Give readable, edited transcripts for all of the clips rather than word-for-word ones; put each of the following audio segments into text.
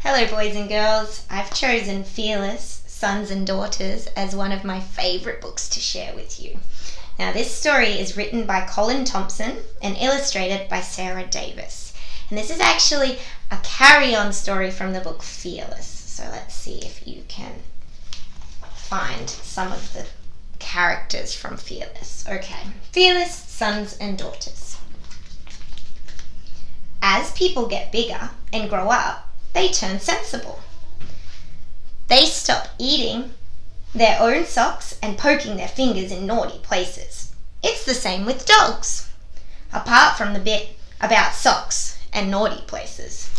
Hello boys and girls, I've chosen Fearless, Sons and Daughters as one of my favourite books to share with you. Now this story is written by Colin Thompson and illustrated by Sarah Davis. And this is actually a carry-on story from the book Fearless. So let's see if you can find some of the characters from Fearless. Okay, Fearless, Sons and Daughters. As people get bigger and grow up, they turn sensible. They stop eating their own socks and poking their fingers in naughty places. It's the same with dogs, apart from the bit about socks and naughty places.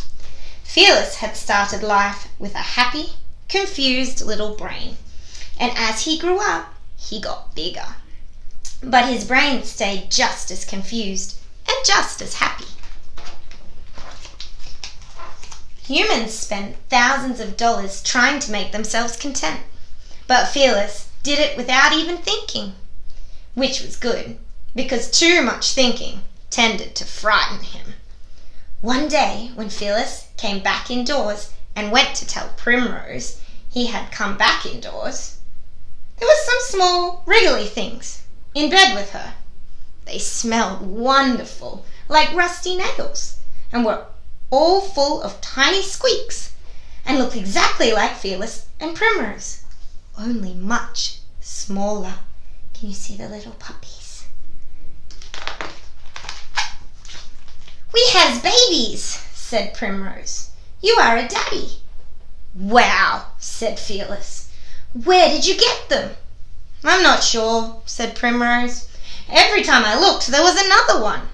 Fearless had started life with a happy, confused little brain, and as he grew up, he got bigger. But his brain stayed just as confused and just as happy. Humans spend thousands of dollars trying to make themselves content, but Fearless did it without even thinking, which was good, because too much thinking tended to frighten him. One day, when Fearless came back indoors and went to tell Primrose he had come back indoors, there were some small, wriggly things in bed with her. They smelled wonderful, like rusty nails, and were all full of tiny squeaks, and looked exactly like Fearless and Primrose, only much smaller. Can you see the little puppies? "We has babies," said Primrose. "You are a daddy." "Wow," said Fearless. "Where did you get them?" "I'm not sure," said Primrose. "Every time I looked, there was another one."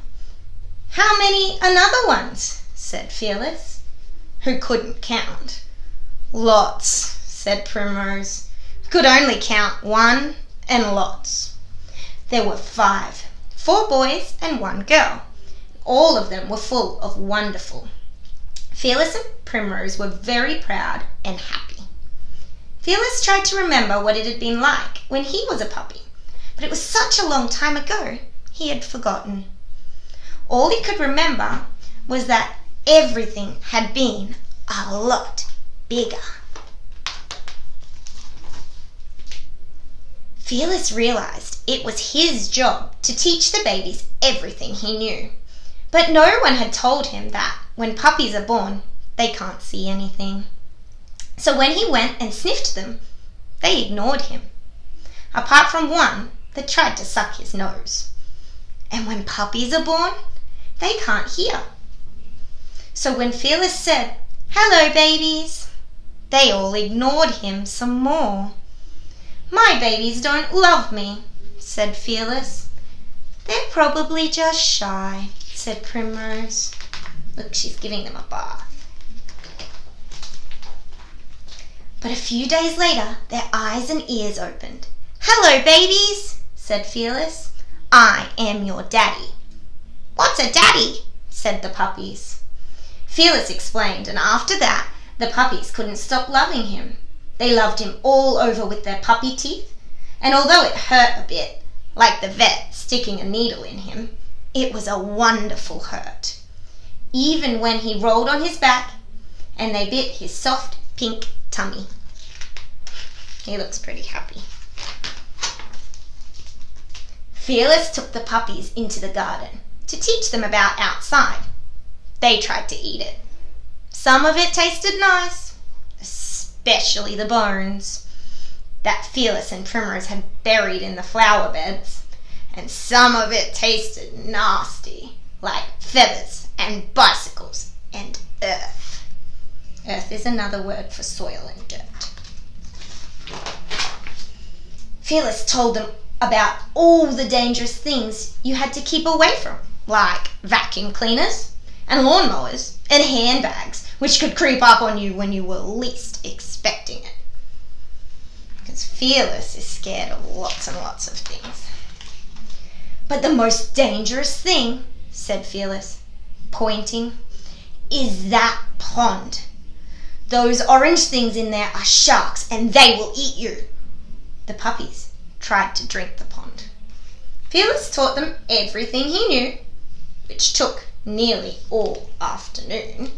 "How many another ones?" said Fearless, who couldn't count. "Lots," said Primrose, who could only count one and lots. There were 5, 4 boys and 1 girl. All of them were full of wonderful. Fearless and Primrose were very proud and happy. Fearless tried to remember what it had been like when he was a puppy, but it was such a long time ago he had forgotten. All he could remember was that everything had been a lot bigger. Fearless realized it was his job to teach the babies everything he knew. But no one had told him that when puppies are born, they can't see anything. So when he went and sniffed them, they ignored him, apart from one that tried to suck his nose. And when puppies are born, they can't hear. So when Fearless said, "Hello, babies," they all ignored him some more. "My babies don't love me," said Fearless. "They're probably just shy," said Primrose. Look, she's giving them a bath. But a few days later, their eyes and ears opened. "Hello, babies," said Fearless. "I am your daddy." "What's a daddy?" said the puppies. Fearless explained, and after that, the puppies couldn't stop loving him. They loved him all over with their puppy teeth, and although it hurt a bit, like the vet sticking a needle in him, it was a wonderful hurt. Even when he rolled on his back and they bit his soft pink tummy. He looks pretty happy. Fearless took the puppies into the garden to teach them about outside. They tried to eat it. Some of it tasted nice, especially the bones that Fearless and Primrose had buried in the flower beds, and some of it tasted nasty, like feathers and bicycles and earth. Earth is another word for soil and dirt. Fearless told them about all the dangerous things you had to keep away from, like vacuum cleaners and lawnmowers and handbags, which could creep up on you when you were least expecting it. Because Fearless is scared of lots and lots of things. "But the most dangerous thing," said Fearless, pointing, "is that pond. Those orange things in there are sharks and they will eat you." The puppies tried to drink the pond. Fearless taught them everything he knew, which took nearly all afternoon.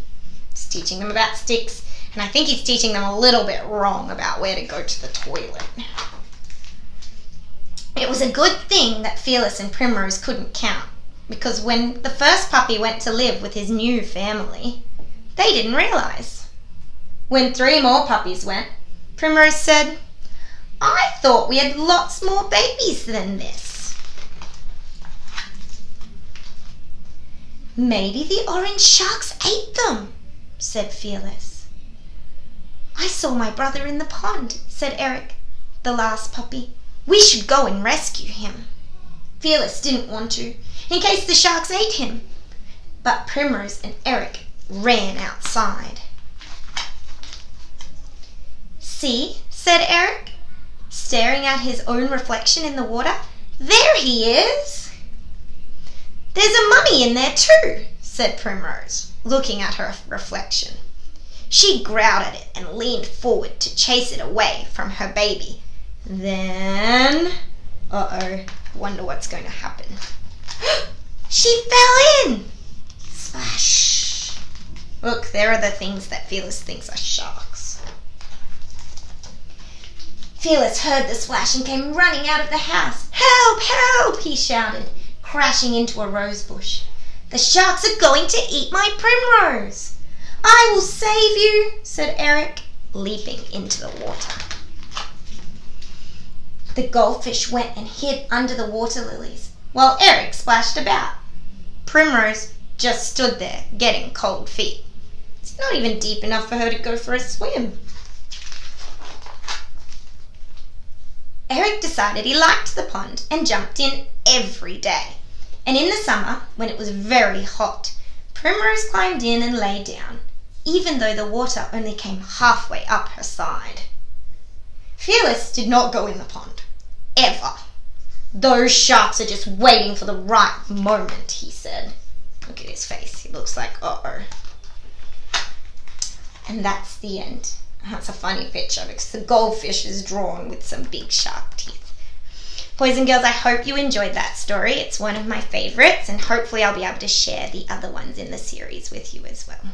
Just teaching them about sticks And I think he's teaching them a little bit wrong about where to go to the toilet. It was a good thing that Fearless and Primrose couldn't count, because when the first puppy went to live with his new family, they didn't realise. When 3 more puppies went, Primrose said, "I thought we had lots more babies than this." "Maybe the orange sharks ate them," said Fearless. "I saw my brother in the pond," said Eric, the last puppy. "We should go and rescue him." Fearless didn't want to, in case the sharks ate him, but Primrose and Eric ran outside. "See," said Eric, staring at his own reflection in the water. "There he is." "There's a mummy in there too," said Primrose, looking at her reflection. She growled at it and leaned forward to chase it away from her baby. Then, wonder what's going to happen. She fell in! Splash! Look, there are the things that Fearless thinks are sharks. Fearless heard the splash and came running out of the house. "Help! Help!" he shouted, crashing into a rose bush. "The sharks are going to eat my Primrose!" "I will save you," said Eric, leaping into the water. The goldfish went and hid under the water lilies, while Eric splashed about. Primrose just stood there, getting cold feet. It's not even deep enough for her to go for a swim. Eric decided he liked the pond and jumped in every day. And in the summer, when it was very hot, Primrose climbed in and lay down, even though the water only came halfway up her side. Fearless did not go in the pond, ever. "Those sharks are just waiting for the right moment," he said. Look at his face. He looks like, uh-oh. And that's the end. That's a funny picture because the goldfish is drawn with some big shark teeth. Boys and girls, I hope you enjoyed that story. It's one of my favourites, and hopefully I'll be able to share the other ones in the series with you as well.